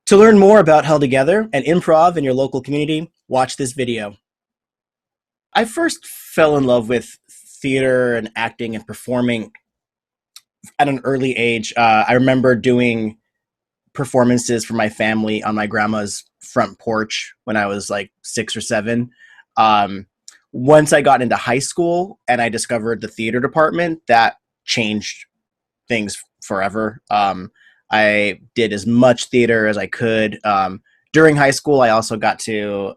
To learn more about Held2gether and improv in your local community, watch this video. I first fell in love with theater and acting and performing at an early age. I remember doing performances for my family on my grandma's front porch when I was like 6 or 7. Um, Once I got into high school and I discovered the theater department, that changed things forever. I did as much theater as I could. During high school, I also got to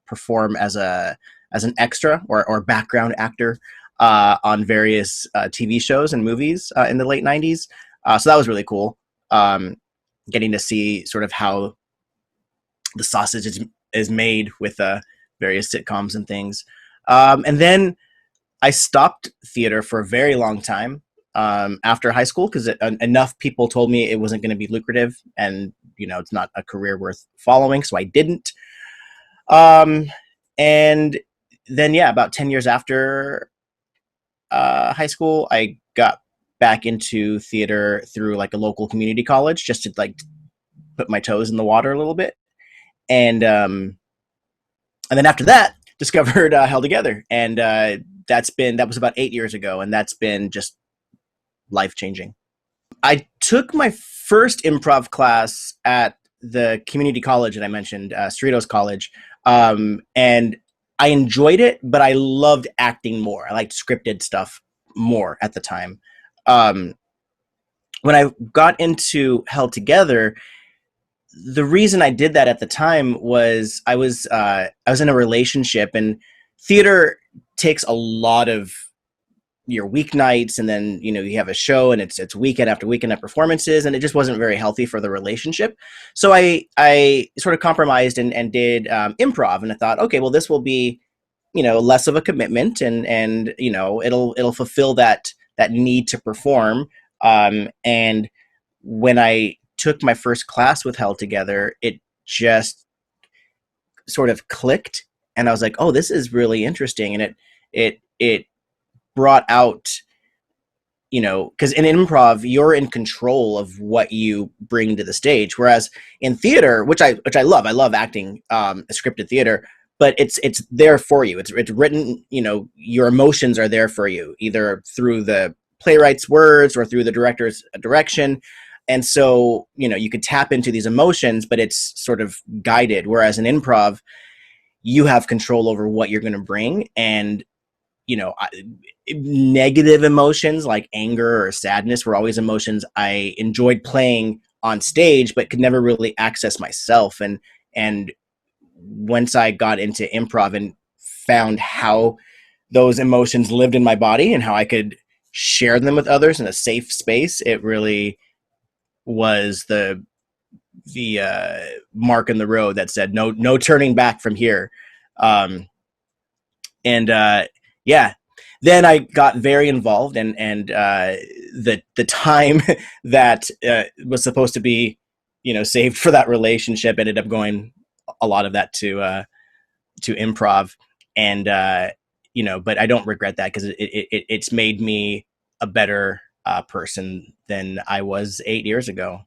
perform as an extra or background actor on various TV shows and movies in the late '90s. So that was really cool. Getting to see sort of how the sausage is made with various sitcoms and things. And then I stopped theater for a very long time after high school because enough people told me it wasn't going to be lucrative and, it's not a career worth following. So I didn't. And then, yeah, about 10 years after high school, I got back into theater through like a local community college just to like put my toes in the water a little bit. And then after that, discovered Held2gether. And that was about 8 years ago. And that's been just life-changing. I took my first improv class at the community college that I mentioned, Cerritos College. And I enjoyed it, but I loved acting more. I liked scripted stuff more at the time. When I got into Held2gether, the reason I did that at the time was I was in a relationship, and theater takes a lot of your weeknights, and then you have a show, and it's weekend after weekend of performances, and it just wasn't very healthy for the relationship. So I sort of compromised and did improv, and I thought, okay, well, this will be less of a commitment, and it'll fulfill that need to perform. And when I took my first class with Held2gether, it just sort of clicked, and I was like, oh, this is really interesting. And it brought out, because in improv, you're in control of what you bring to the stage. Whereas in theater, which I love, I love acting, scripted theater, but it's there for you. It's written, your emotions are there for you, either through the playwright's words or through the director's direction. And so, you could tap into these emotions, but it's sort of guided. Whereas in improv, you have control over what you're going to bring. And, negative emotions like anger or sadness were always emotions I enjoyed playing on stage, but could never really access myself. And once I got into improv and found how those emotions lived in my body and how I could share them with others in a safe space, it really was the mark in the road that said no turning back from here. Yeah, then I got very involved, and the time that was supposed to be saved for that relationship ended up going a lot of that to improv. And but I don't regret that, because it's made me a better person than I was 8 years ago.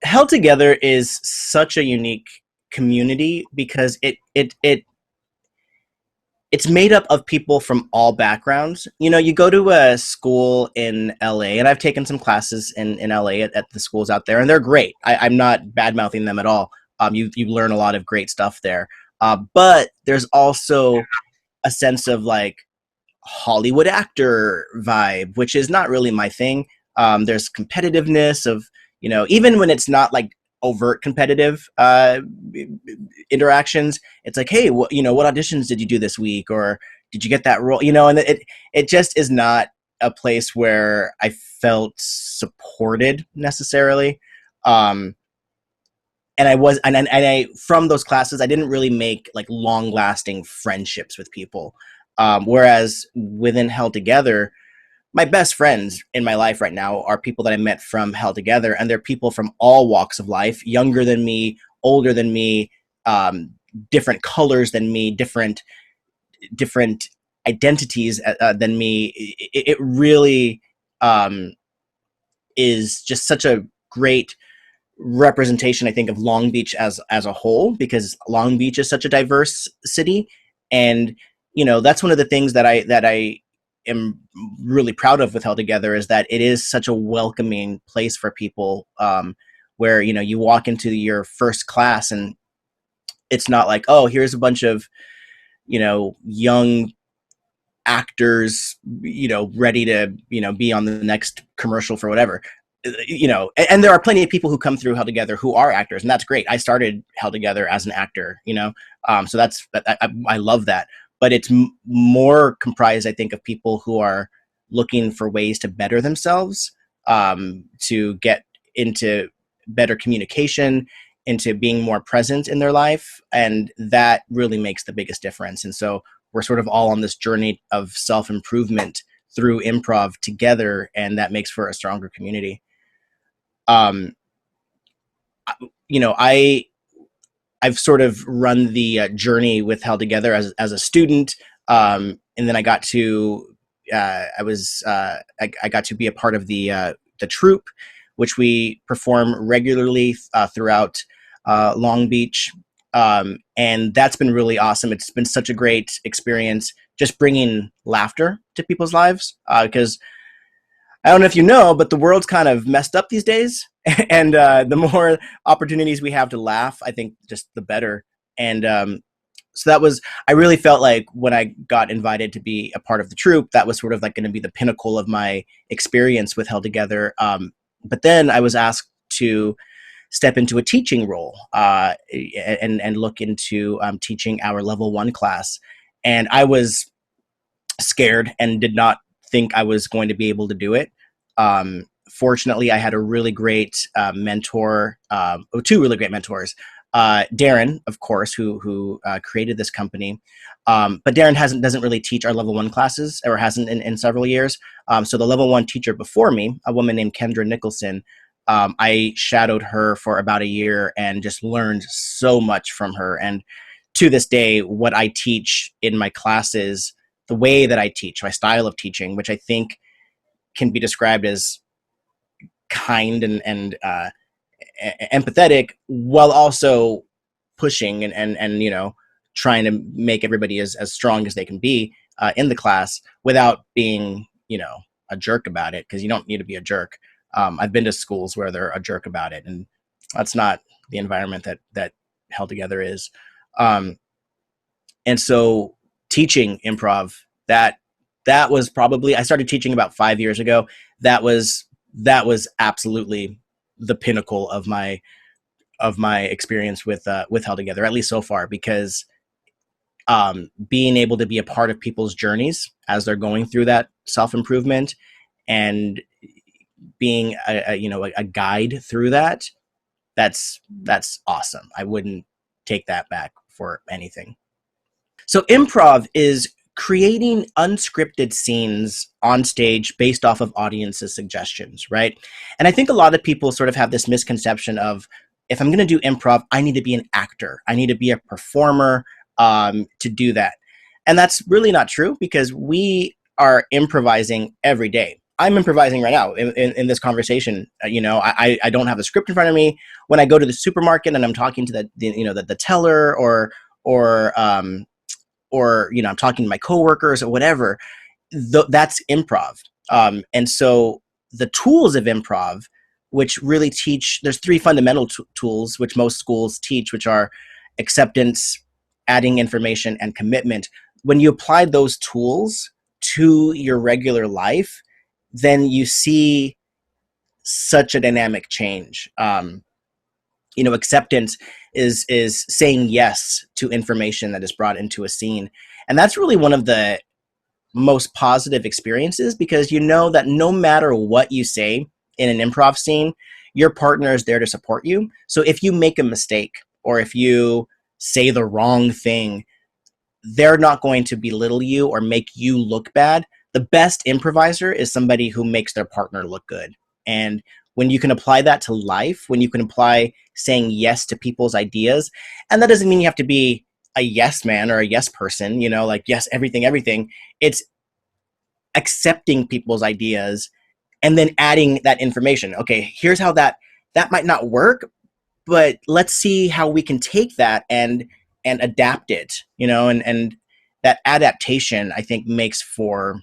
Held2gether is such a unique community because it's made up of people from all backgrounds. You go to a school in LA, and I've taken some classes in LA at the schools out there, and they're great. I'm not bad mouthing them at all. You learn a lot of great stuff there. But there's also a sense of like Hollywood actor vibe, which is not really my thing. There's competitiveness of, even when it's not like overt competitive interactions, it's like, hey, what auditions did you do this week? Or did you get that role? And it just is not a place where I felt supported necessarily. And I from those classes, I didn't really make like long lasting friendships with people. Whereas within Held2gether, my best friends in my life right now are people that I met from Held2gether, and they're people from all walks of life, younger than me, older than me, different colors than me, different identities than me. It really is just such a great representation, I think, of Long Beach as a whole, because Long Beach is such a diverse city. And that's one of the things that I am really proud of with Held2gether, is that it is such a welcoming place for people, where you walk into your first class and it's not like, oh, here's a bunch of young actors, ready to, be on the next commercial for whatever, and there are plenty of people who come through Held2gether who are actors, and that's great. I started Held2gether as an actor, so I love that. But it's more comprised, I think, of people who are looking for ways to better themselves, to get into better communication, into being more present in their life, and that really makes the biggest difference. And so we're sort of all on this journey of self-improvement through improv together, and that makes for a stronger community. Um, I've sort of run the journey with Held2gether as a student, and then I got to I got to be a part of the troupe, which we perform regularly throughout Long Beach. And that's been really awesome. It's been such a great experience, just bringing laughter to people's lives, because I don't know if you know, but the world's kind of messed up these days. And the more opportunities we have to laugh, I think just the better. And so I really felt like when I got invited to be a part of the troupe, that was sort of like going to be the pinnacle of my experience with Held2gether. But then I was asked to step into a teaching role, and look into teaching our level 1 class. And I was scared and did not think I was going to be able to do it. Fortunately, I had a really great mentor, two really great mentors. Darren, of course, who created this company. But Darren doesn't really teach our level 1 classes, or hasn't in several years. So the level 1 teacher before me, a woman named Kendra Nicholson, I shadowed her for about a year and just learned so much from her. And to this day, what I teach in my classes, the way that I teach, my style of teaching, which I think can be described as kind and empathetic, while also pushing and trying to make everybody as strong as they can be in the class, without being a jerk about it, because you don't need to be a jerk. I've been to schools where they're a jerk about it, and that's not the environment that Held2gether is. And so teaching improv, that was probably, I started teaching about 5 years ago. That was absolutely the pinnacle of my experience with Held2gether, at least so far, because being able to be a part of people's journeys as they're going through that self-improvement, and being a guide through that, that's awesome. I wouldn't take that back for anything. So improv is creating unscripted scenes on stage based off of audience's suggestions, right? And I think a lot of people sort of have this misconception of, if I'm going to do improv, I need to be an actor. I need to be a performer to do that. And that's really not true, because we are improvising every day. I'm improvising right now in this conversation. I don't have the script in front of me. When I go to the supermarket and I'm talking to the teller, or I'm talking to my coworkers or whatever, that's improv. And so the tools of improv, which really teach, there's 3 fundamental tools which most schools teach, which are acceptance, adding information, and commitment. When you apply those tools to your regular life, then you see such a dynamic change. Acceptance is saying yes to information that is brought into a scene. And that's really one of the most positive experiences, because that no matter what you say in an improv scene, your partner is there to support you. So if you make a mistake, or if you say the wrong thing, they're not going to belittle you or make you look bad. The best improviser is somebody who makes their partner look good. And when you can apply that to life, when you can apply saying yes to people's ideas, and that doesn't mean you have to be a yes man or a yes person, like yes, everything. It's accepting people's ideas and then adding that information. Okay, here's how that might not work, but let's see how we can take that and adapt it, and that adaptation, I think, makes for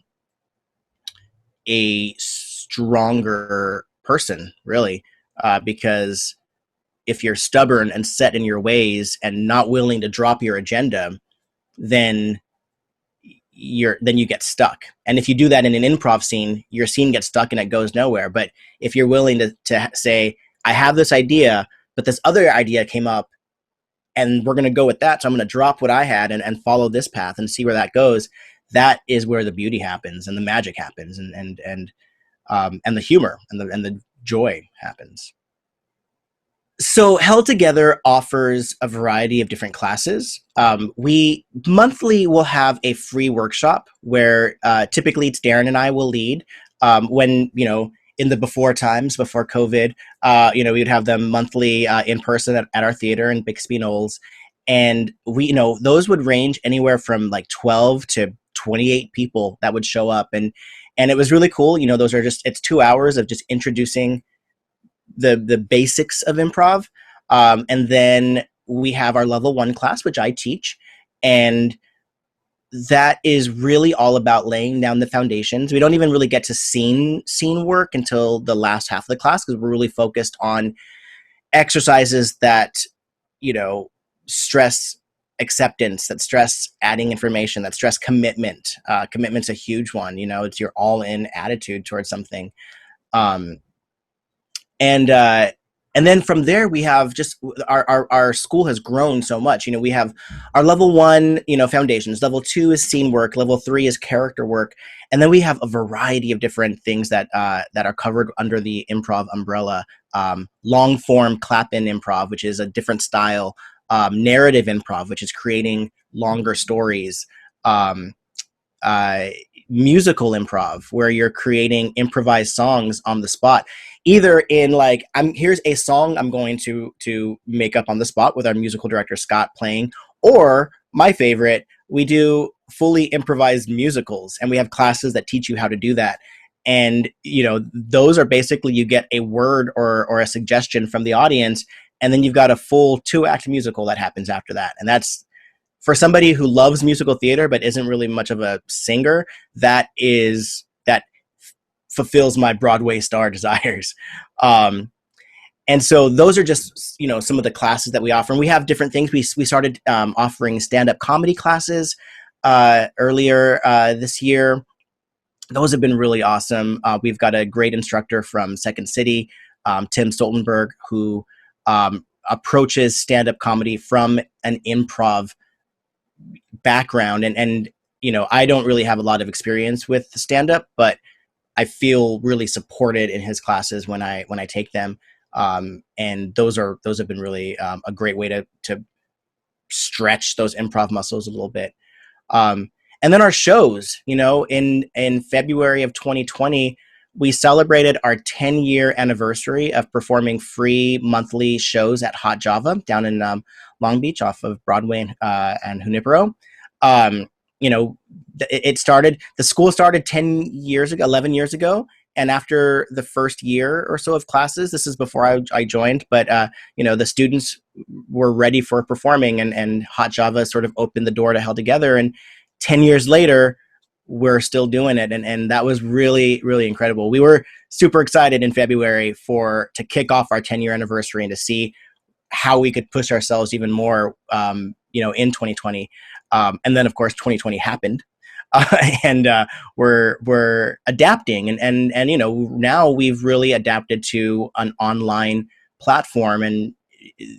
a stronger person, really, because if you're stubborn and set in your ways and not willing to drop your agenda, then you get stuck. And if you do that in an improv scene, your scene gets stuck and it goes nowhere. But if you're willing to say, I have this idea, but this other idea came up, and we're going to go with that, so I'm going to drop what I had and follow this path and see where that goes. That is where the beauty happens and the magic happens, and the humor and the joy happens. So Held2gether offers a variety of different classes. We monthly will have a free workshop where typically it's Darren and I will lead. When, in the before times, before COVID, we would have them monthly in person at our theater in Bixby Knolls. And those would range anywhere from like 12 to 28 people that would show up. And it was really cool. Those are it's 2 hours of just introducing the basics of improv. And then we have our level 1 class, which I teach. And that is really all about laying down the foundations. We don't even really get to scene work until the last half of the class, because we're really focused on exercises that, stress acceptance, that stress adding information, that stress commitment. Commitment's a huge one. It's your all-in attitude towards something. And then from there, we have just our school has grown so much. We have our level 1, foundations. Level 2 is scene work. Level 3 is character work. And then we have a variety of different things that are covered under the improv umbrella. Long form clap-in improv, which is a different style. Narrative improv, which is creating longer stories. Musical improv, where you're creating improvised songs on the spot, either in here's a song I'm going to make up on the spot with our musical director Scott playing, or my favorite, we do fully improvised musicals, and we have classes that teach you how to do that. And those are basically, you get a word or a suggestion from the audience, and then you've got a full 2-act musical that happens after that. And that's, for somebody who loves musical theater but isn't really much of a singer, that fulfills my Broadway star desires. And so those are just, some of the classes that we offer. And we have different things. We started offering stand-up comedy classes earlier this year. Those have been really awesome. We've got a great instructor from Second City, Tim Stoltenberg, who approaches stand-up comedy from an improv background. And I don't really have a lot of experience with stand-up, but I feel really supported in his classes when I take them. And those have been really a great way to stretch those improv muscles a little bit. And then our shows, in February of 2020, we celebrated our 10-year anniversary of performing free monthly shows at Hot Java down in Long Beach off of Broadway and Junipero. The school started 11 years ago. And after the first year or so of classes, this is before I joined, but the students were ready for performing, and Hot Java sort of opened the door to Held2gether. And 10 years later, we're still doing it. And that was really, really incredible. We were super excited in February to kick off our 10-year anniversary and to see how we could push ourselves even more, in 2020. And then, of course, 2020 happened. And we're adapting. And now we've really adapted to an online platform. And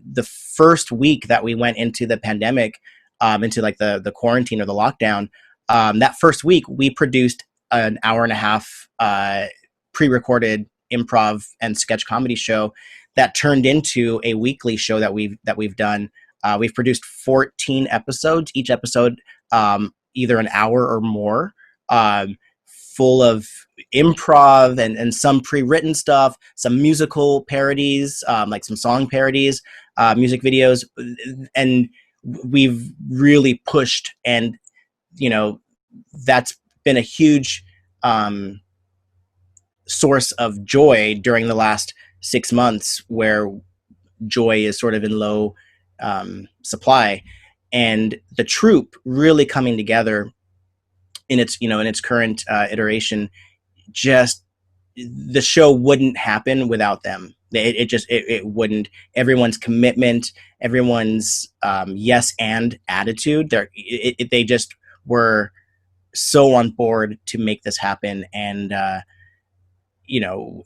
the first week that we went into the pandemic, into like the quarantine or the lockdown, that first week we produced an hour and a half pre-recorded improv and sketch comedy show that turned into a weekly show that we've done. We've produced 14 episodes, each episode either an hour or more, full of improv and some pre-written stuff, some musical parodies, like some song parodies, music videos. And we've really pushed, and that's been a huge source of joy during the last 6 months, where joy is sort of in low supply, and the troupe really coming together in its in its current iteration. Just the show wouldn't happen without them. It wouldn't. Everyone's commitment, everyone's yes and attitude. They just were so on board to make this happen, and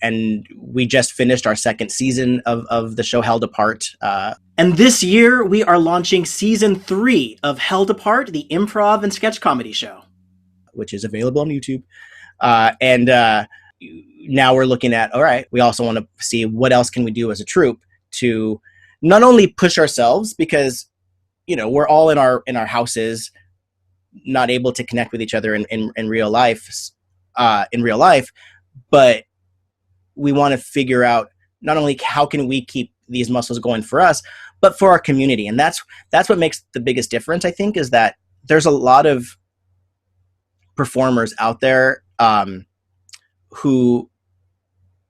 and we just finished our second season of the show Held Apart. And this year we are launching season 3 of Held Apart, the improv and sketch comedy show, which is available on YouTube. And now we're looking at, all right, we also want to see what else can we do as a troupe to not only push ourselves, because we're all in our houses, not able to connect with each other in real life, but we want to figure out not only how can we keep these muscles going for us, but for our community. And that's what makes the biggest difference, I think, is that there's a lot of performers out there who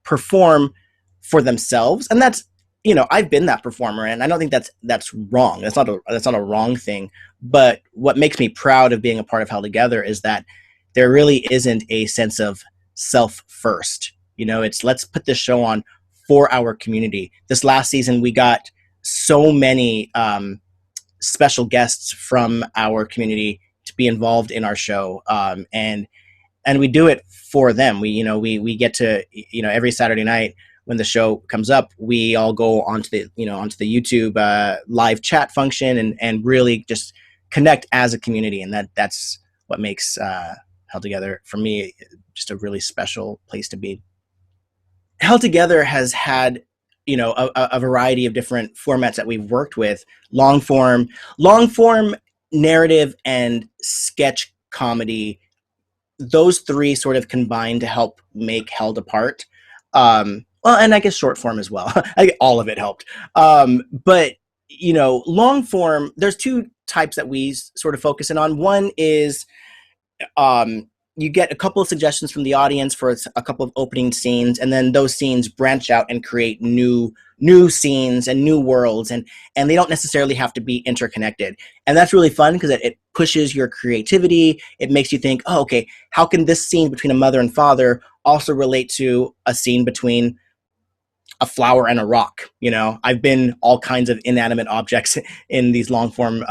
perform for themselves, and that's I've been that performer, and I don't think that's wrong. That's not a wrong thing. But what makes me proud of being a part of Held2gether is that there really isn't a sense of self first. It's let's put this show on for our community. This last season, we got so many special guests from our community to be involved in our show, and we do it for them. We get to every Saturday night when the show comes up, we all go onto the YouTube live chat function and really just connect as a community, and that's what makes Held2gether for me just a really special place to be. Held2gether has had a variety of different formats that we've worked with: long form, narrative, and sketch comedy. Those three sort of combined to help make Held Apart. Well, and I guess short form as well. I think all of it helped. But long form, there's two types that we sort of focus in on. One is you get a couple of suggestions from the audience for a couple of opening scenes, and then those scenes branch out and create new scenes and new worlds, and they don't necessarily have to be interconnected. And that's really fun because it pushes your creativity. It makes you think, oh, okay, how can this scene between a mother and father also relate to a scene between a flower and a rock? I've been all kinds of inanimate objects in these long form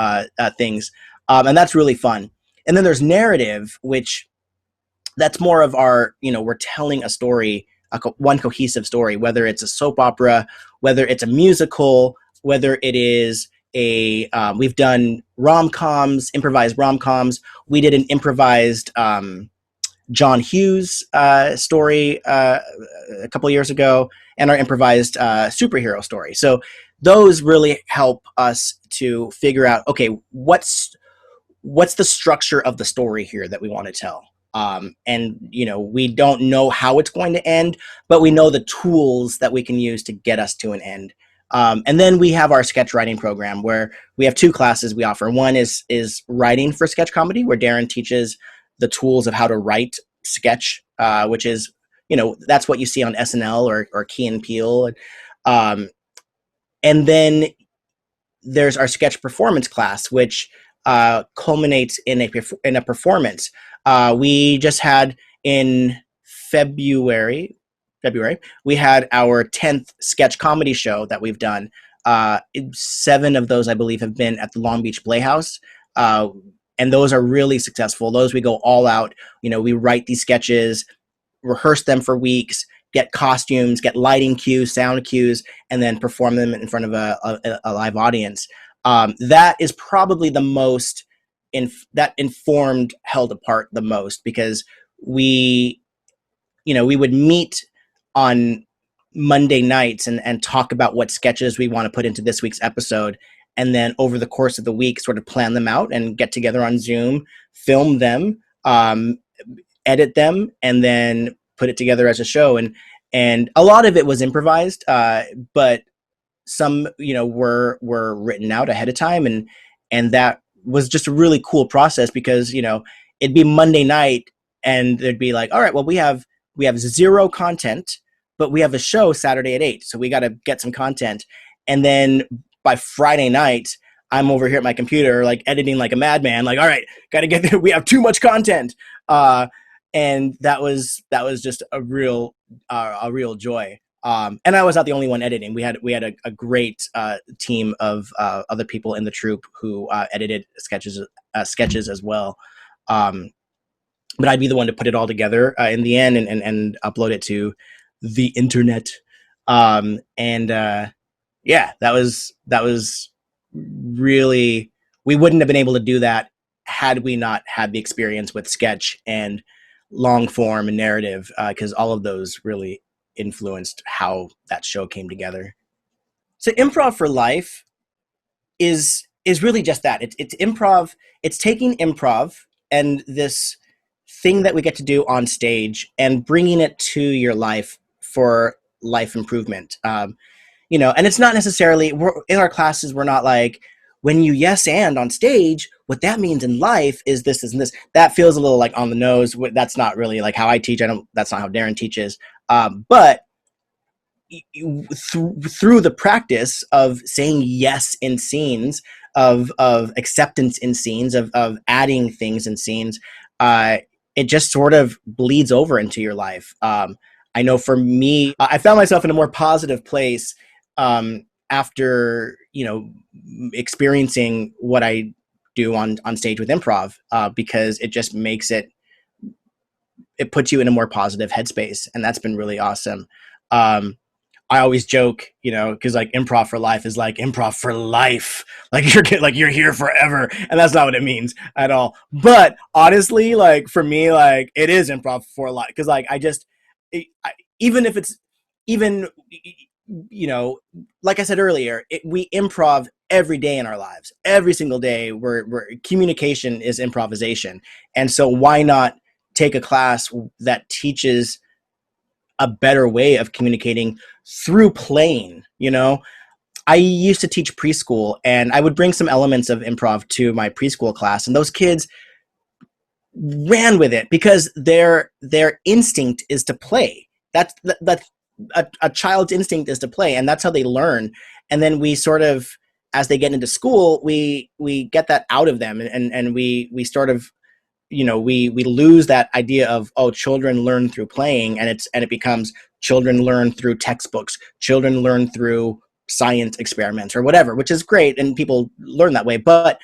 things, and that's really fun. And then there's narrative, which that's more of our, we're telling a story, one cohesive story, whether it's a soap opera, whether it's a musical, whether it is we've done rom-coms, improvised rom-coms. We did an improvised John Hughes story a couple years ago, and our improvised superhero story. So those really help us to figure out, okay, what's the structure of the story here that we want to tell? And we don't know how it's going to end, but we know the tools that we can use to get us to an end. And then we have our sketch writing program, where we have two classes we offer. One is writing for sketch comedy, where Darren teaches the tools of how to write sketch, which is, that's what you see on SNL or Key and Peele. And then there's our sketch performance class, which culminates in a performance. We just had in February, we had our 10th sketch comedy show that we've done. 7 of those, I believe, have been at the Long Beach Playhouse. And those are really successful. Those we go all out. We write these sketches, rehearse them for weeks, get costumes, get lighting cues, sound cues, and then perform them in front of a live audience. That is probably the most that informed Held Apart the most, because we would meet on Monday nights and talk about what sketches we want to put into this week's episode. And then over the course of the week, sort of plan them out and get together on Zoom, film them, edit them, and then put it together as a show. And a lot of it was improvised, but some, were written out ahead of time. And that was just a really cool process, because, it'd be Monday night and there'd be like, all right, well, we have 0 content, but we have a show Saturday at 8. So we got to get some content. And then by Friday night, I'm over here at my computer, like editing like a madman. Like, all right, got to get there. We have too much content, and that was just a real joy. And I was not the only one editing. We had a great team of other people in the troupe who edited sketches as well. Um, but I'd be the one to put it all together in the end and upload it to the internet. And yeah, that was really, we wouldn't have been able to do that had we not had the experience with sketch and long form and narrative, because all of those really influenced how that show came together. So Improv for Life is really just that. It's improv. It's taking improv and this thing that we get to do on stage and bringing it to your life for life improvement. And it's not necessarily, in our classes, we're not like, when you yes and on stage, what that means in life is this and this. That feels a little like on the nose. That's not really like how I teach. That's not how Darren teaches. But through the practice of saying yes in scenes, of acceptance in scenes, of adding things in scenes, it just sort of bleeds over into your life. I know for me, I found myself in a more positive place after experiencing what I do on stage with improv, because it just makes it puts you in a more positive headspace, and that's been really awesome. I always joke, because like improv for life is like improv for life, like you're here forever, and that's not what it means at all. But honestly, like for me, like it is improv for life, because like even if it's even like I said earlier, we improv every day in our lives, every single day. Where communication is improvisation, and so why not take a class that teaches a better way of communicating through playing? I used to teach preschool, and I would bring some elements of improv to my preschool class, and those kids ran with it because their instinct is to play. That's a child's instinct is to play, and that's how they learn. And then we sort of, as they get into school, we get that out of them, and we sort of, we lose that idea of, children learn through playing, and it becomes children learn through textbooks, children learn through science experiments or whatever, which is great, and people learn that way. But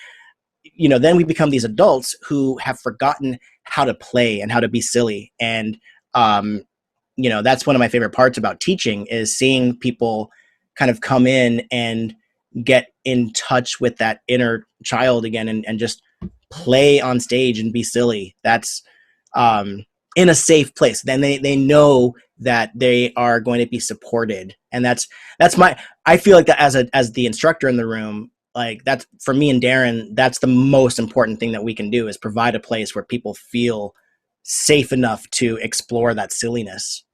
then we become these adults who have forgotten how to play and how to be silly. And that's one of my favorite parts about teaching, is seeing people kind of come in and get in touch with that inner child again, and just play on stage and be silly. That's in a safe place. Then they know that they are going to be supported. And that's I feel like that as the instructor in the room, like that's, for me and Darren, that's the most important thing that we can do, is provide a place where people feel safe enough to explore that silliness.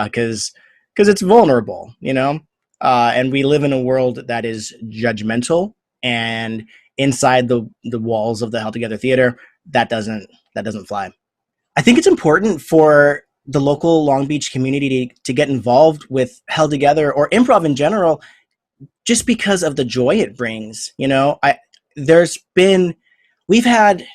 Because it's vulnerable, and we live in a world that is judgmental, and inside the walls of the Held2gether Theater, that doesn't fly. I think it's important for the local Long Beach community to get involved with Held2gether or improv in general, just because of the joy it brings. We've had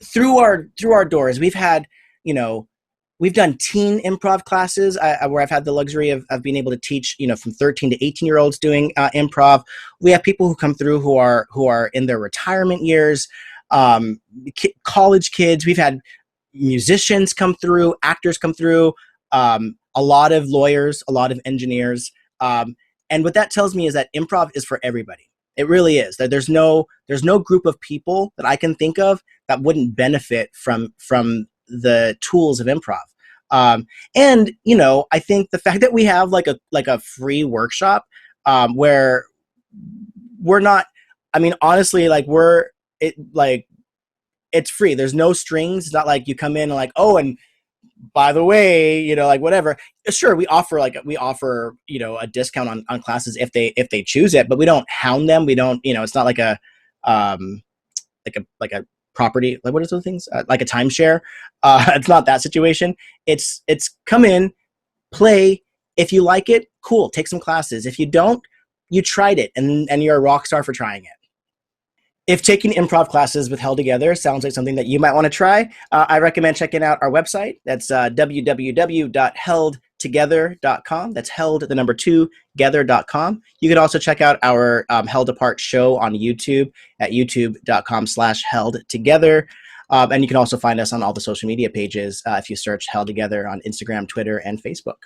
through our doors, we've had, we've done teen improv classes where I've had the luxury of being able to teach, from 13 to 18-year-olds doing improv. We have people who come through who are in their retirement years, college kids. We've had musicians come through, actors come through, a lot of lawyers, a lot of engineers. And what that tells me is that improv is for everybody. It really is. That there's no group of people that I can think of that wouldn't benefit from the tools of improv. And I think the fact that we have like a free workshop, where we're not, honestly, it's free. There's no strings. It's not like you come in and like, and by the way, whatever. Sure, we offer a discount on classes if they choose it, but we don't hound them. We don't, it's not like a property, like what are those things? Like a timeshare. It's not that situation. It's come in, play. If you like it, cool, take some classes. If you don't, you tried it and you're a rock star for trying it. If taking improv classes with Held2gether sounds like something that you might want to try, I recommend checking out our website. That's www.held2gether.com. That's held, the number 2, gether.com. You can also check out our Held Apart show on YouTube at youtube.com/held2gether. And you can also find us on all the social media pages if you search Held2gether on Instagram, Twitter, and Facebook.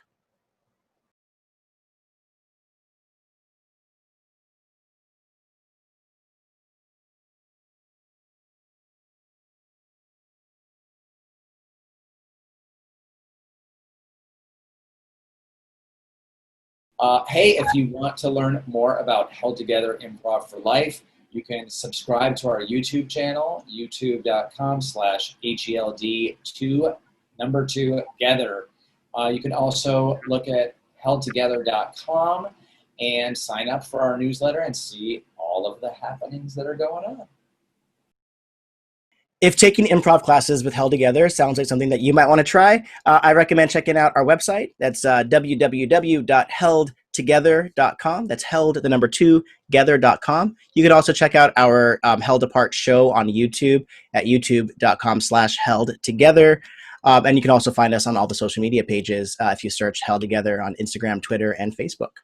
Hey, if you want to learn more about Held2gether Improv for Life, you can subscribe to our YouTube channel, youtube.com/HELD2, number 2, gether. You can also look at held2gether.com and sign up for our newsletter and see all of the happenings that are going on. If taking improv classes with Held2gether sounds like something that you might want to try, I recommend checking out our website. That's www.held2gether.com. That's held, the number 2, gether.com. You can also check out our Held Apart show on YouTube at youtube.com/held2gether. And you can also find us on all the social media pages if you search Held2gether on Instagram, Twitter, and Facebook.